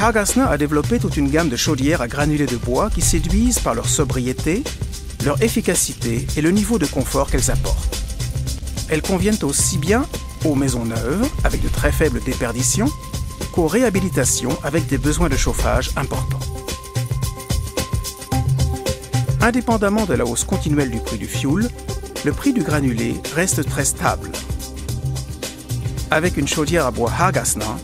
Hargasna a développé toute une gamme de chaudières à granulés de bois qui séduisent par leur sobriété, leur efficacité et le niveau de confort qu'elles apportent. Elles conviennent aussi bien aux maisons neuves, avec de très faibles déperditions, qu'aux réhabilitations avec des besoins de chauffage importants. Indépendamment de la hausse continuelle du prix du fioul, le prix du granulé reste très stable. Avec une chaudière à bois Hargasna,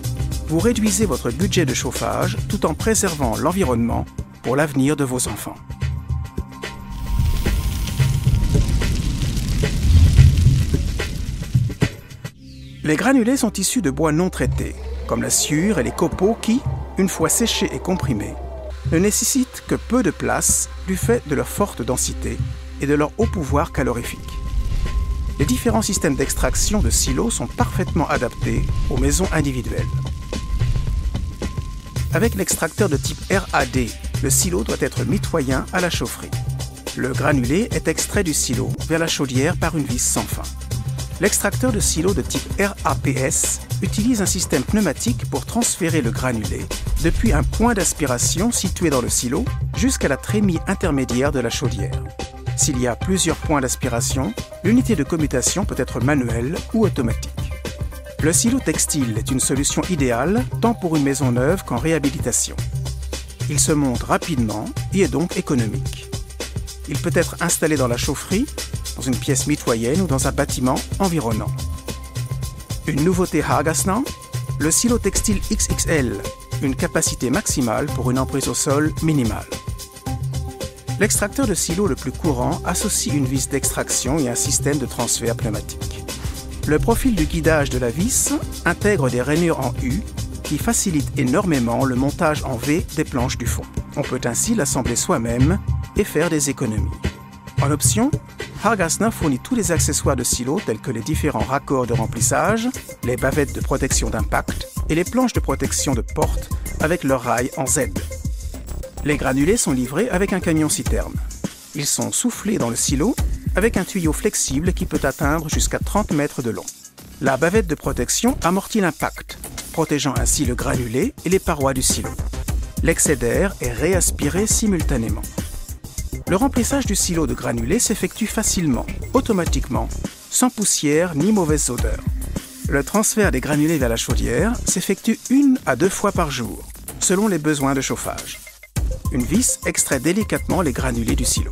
vous réduisez votre budget de chauffage tout en préservant l'environnement pour l'avenir de vos enfants. Les granulés sont issus de bois non traités, comme la sciure et les copeaux qui, une fois séchés et comprimés, ne nécessitent que peu de place du fait de leur forte densité et de leur haut pouvoir calorifique. Les différents systèmes d'extraction de silos sont parfaitement adaptés aux maisons individuelles. Avec l'extracteur de type RAD, le silo doit être mitoyen à la chaufferie. Le granulé est extrait du silo vers la chaudière par une vis sans fin. L'extracteur de silo de type RAPS utilise un système pneumatique pour transférer le granulé depuis un point d'aspiration situé dans le silo jusqu'à la trémie intermédiaire de la chaudière. S'il y a plusieurs points d'aspiration, l'unité de commutation peut être manuelle ou automatique. Le silo textile est une solution idéale tant pour une maison neuve qu'en réhabilitation. Il se monte rapidement et est donc économique. Il peut être installé dans la chaufferie, dans une pièce mitoyenne ou dans un bâtiment environnant. Une nouveauté Hargasna, le silo textile XXL, une capacité maximale pour une emprise au sol minimale. L'extracteur de silo le plus courant associe une vis d'extraction et un système de transfert pneumatique. Le profil du guidage de la vis intègre des rainures en U qui facilitent énormément le montage en V des planches du fond. On peut ainsi l'assembler soi-même et faire des économies. En option, Hargasna fournit tous les accessoires de silo tels que les différents raccords de remplissage, les bavettes de protection d'impact et les planches de protection de porte avec leurs rails en Z. Les granulés sont livrés avec un camion-citerne. Ils sont soufflés dans le silo avec un tuyau flexible qui peut atteindre jusqu'à 30 mètres de long. La bavette de protection amortit l'impact, protégeant ainsi le granulé et les parois du silo. L'excès d'air est réaspiré simultanément. Le remplissage du silo de granulés s'effectue facilement, automatiquement, sans poussière ni mauvaise odeur. Le transfert des granulés vers la chaudière s'effectue 1 à 2 fois par jour, selon les besoins de chauffage. Une vis extrait délicatement les granulés du silo.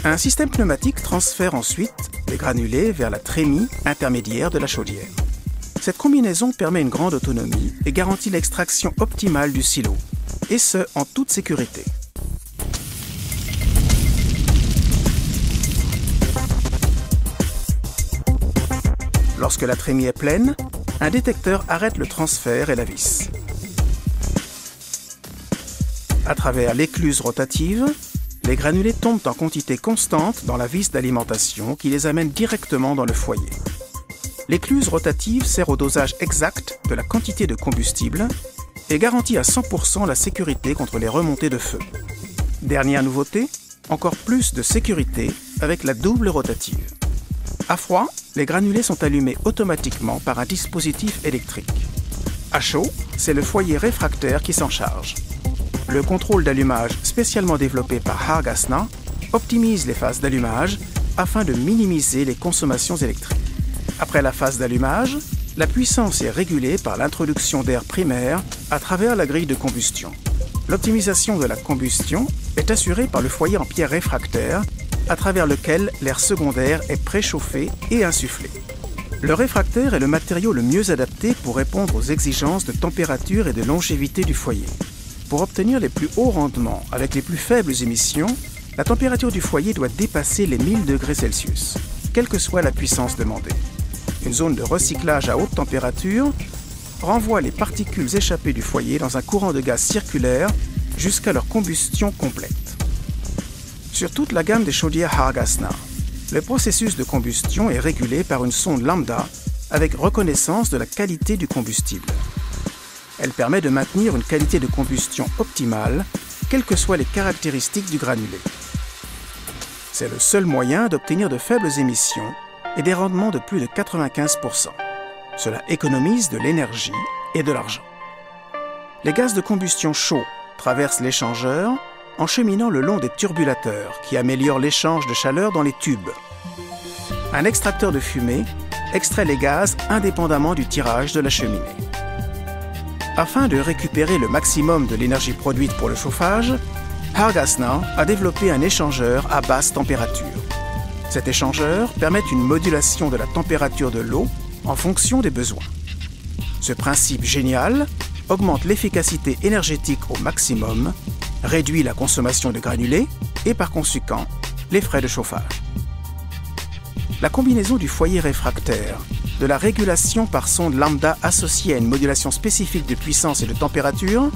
Un système pneumatique transfère ensuite les granulés vers la trémie intermédiaire de la chaudière. Cette combinaison permet une grande autonomie et garantit l'extraction optimale du silo, et ce, en toute sécurité. Lorsque la trémie est pleine, un détecteur arrête le transfert et la vis. À travers l'écluse rotative, les granulés tombent en quantité constante dans la vis d'alimentation qui les amène directement dans le foyer. L'écluse rotative sert au dosage exact de la quantité de combustible et garantit à 100% la sécurité contre les remontées de feu. Dernière nouveauté, encore plus de sécurité avec la double rotative. À froid, les granulés sont allumés automatiquement par un dispositif électrique. À chaud, c'est le foyer réfractaire qui s'en charge. Le contrôle d'allumage spécialement développé par Hargasna optimise les phases d'allumage afin de minimiser les consommations électriques. Après la phase d'allumage, la puissance est régulée par l'introduction d'air primaire à travers la grille de combustion. L'optimisation de la combustion est assurée par le foyer en pierre réfractaire à travers lequel l'air secondaire est préchauffé et insufflé. Le réfractaire est le matériau le mieux adapté pour répondre aux exigences de température et de longévité du foyer. Pour obtenir les plus hauts rendements avec les plus faibles émissions, la température du foyer doit dépasser les 1000 degrés Celsius, quelle que soit la puissance demandée. Une zone de recyclage à haute température renvoie les particules échappées du foyer dans un courant de gaz circulaire jusqu'à leur combustion complète. Sur toute la gamme des chaudières Hargasna, le processus de combustion est régulé par une sonde lambda avec reconnaissance de la qualité du combustible. Elle permet de maintenir une qualité de combustion optimale, quelles que soient les caractéristiques du granulé. C'est le seul moyen d'obtenir de faibles émissions et des rendements de plus de 95%. Cela économise de l'énergie et de l'argent. les gaz de combustion chauds traversent l'échangeur en cheminant le long des turbulateurs qui améliorent l'échange de chaleur dans les tubes. Un extracteur de fumée extrait les gaz indépendamment du tirage de la cheminée. Afin de récupérer le maximum de l'énergie produite pour le chauffage, Hargasna a développé un échangeur à basse température. Cet échangeur permet une modulation de la température de l'eau en fonction des besoins. Ce principe génial augmente l'efficacité énergétique au maximum, réduit la consommation de granulés et par conséquent les frais de chauffage. La combinaison du foyer réfractaire, de la régulation par sonde lambda associée à une modulation spécifique de puissance et de température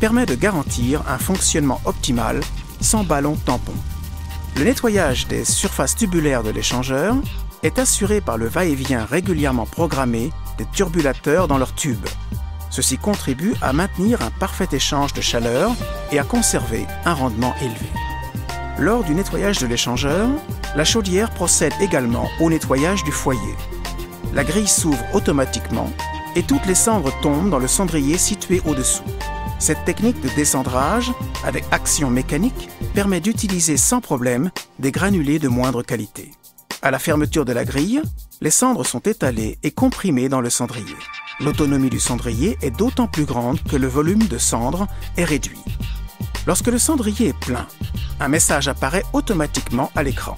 permet de garantir un fonctionnement optimal sans ballon tampon. Le nettoyage des surfaces tubulaires de l'échangeur est assuré par le va-et-vient régulièrement programmé des turbulateurs dans leurs tubes. Ceci contribue à maintenir un parfait échange de chaleur et à conserver un rendement élevé. Lors du nettoyage de l'échangeur, la chaudière procède également au nettoyage du foyer. La grille s'ouvre automatiquement et toutes les cendres tombent dans le cendrier situé au-dessous. Cette technique de décendrage, avec action mécanique, permet d'utiliser sans problème des granulés de moindre qualité. À la fermeture de la grille, les cendres sont étalées et comprimées dans le cendrier. L'autonomie du cendrier est d'autant plus grande que le volume de cendres est réduit. Lorsque le cendrier est plein, un message apparaît automatiquement à l'écran.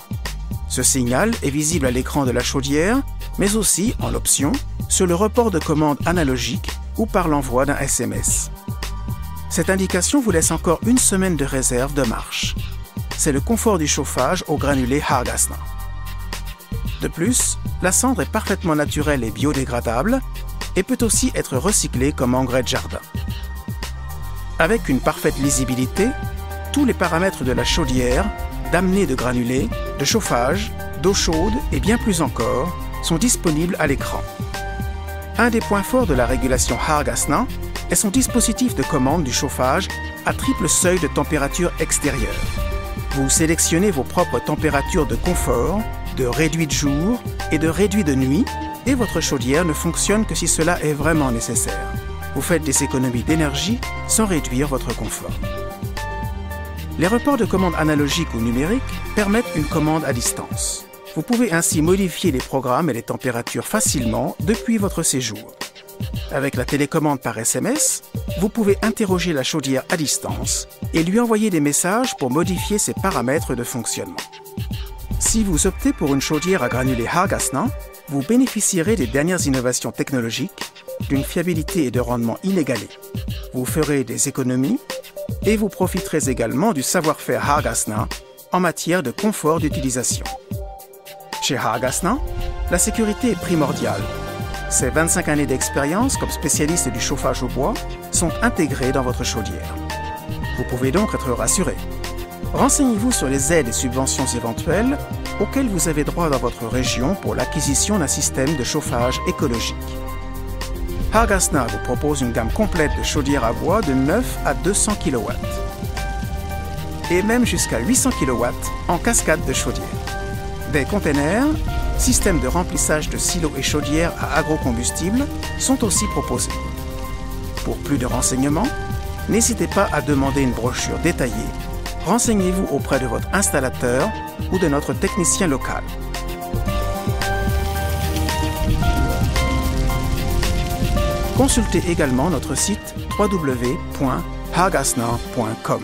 Ce signal est visible à l'écran de la chaudière, mais aussi, en option, sur le report de commande analogique ou par l'envoi d'un SMS. Cette indication vous laisse encore une semaine de réserve de marche. C'est le confort du chauffage au granulé Hargasna. De plus, la cendre est parfaitement naturelle et biodégradable et peut aussi être recyclée comme engrais de jardin. Avec une parfaite lisibilité, tous les paramètres de la chaudière, d'amener de granulés, de chauffage, d'eau chaude et bien plus encore sont disponibles à l'écran. Un des points forts de la régulation Hargasna est son dispositif de commande du chauffage à triple seuil de température extérieure. Vous sélectionnez vos propres températures de confort, de réduit de jour et de réduit de nuit et votre chaudière ne fonctionne que si cela est vraiment nécessaire. Vous faites des économies d'énergie sans réduire votre confort. Les reports de commande analogiques ou numériques permettent une commande à distance. Vous pouvez ainsi modifier les programmes et les températures facilement depuis votre séjour. Avec la télécommande par SMS, vous pouvez interroger la chaudière à distance et lui envoyer des messages pour modifier ses paramètres de fonctionnement. Si vous optez pour une chaudière à granulés Hargasna, vous bénéficierez des dernières innovations technologiques, d'une fiabilité et de rendement inégalés. Vous ferez des économies et vous profiterez également du savoir-faire Hargasna en matière de confort d'utilisation. Chez Hargasna, la sécurité est primordiale. Ces 25 années d'expérience comme spécialiste du chauffage au bois sont intégrées dans votre chaudière. Vous pouvez donc être rassuré. Renseignez-vous sur les aides et subventions éventuelles auxquelles vous avez droit dans votre région pour l'acquisition d'un système de chauffage écologique. Hargasna vous propose une gamme complète de chaudières à bois de 9 à 200 kW et même jusqu'à 800 kW en cascade de chaudières. Des containers, systèmes de remplissage de silos et chaudières à agrocombustible sont aussi proposés. Pour plus de renseignements, n'hésitez pas à demander une brochure détaillée. Renseignez-vous auprès de votre installateur ou de notre technicien local. Consultez également notre site www.hargasna.com.